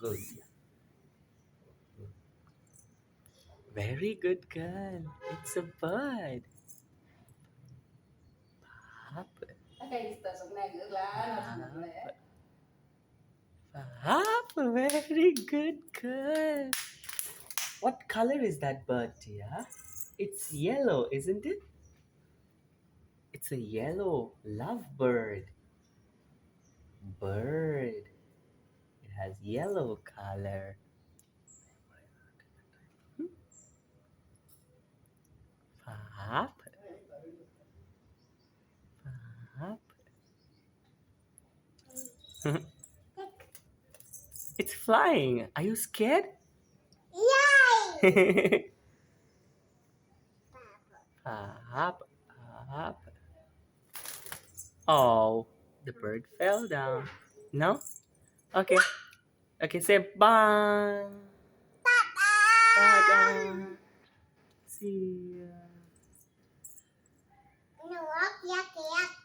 Good. Very good girl. It's a bird. Hop. Hop. Very good girl. What color is that bird, dear? It's yellow, isn't it? It's a yellow lovebird. Bird. It has yellow color. Hop. Hop. It's flying. Are you scared? Yay! Hop. Hop. Oh, the bird fell down. No? Okay. Okay, say bye. Ta-da. See ya. Yak, yak, yak.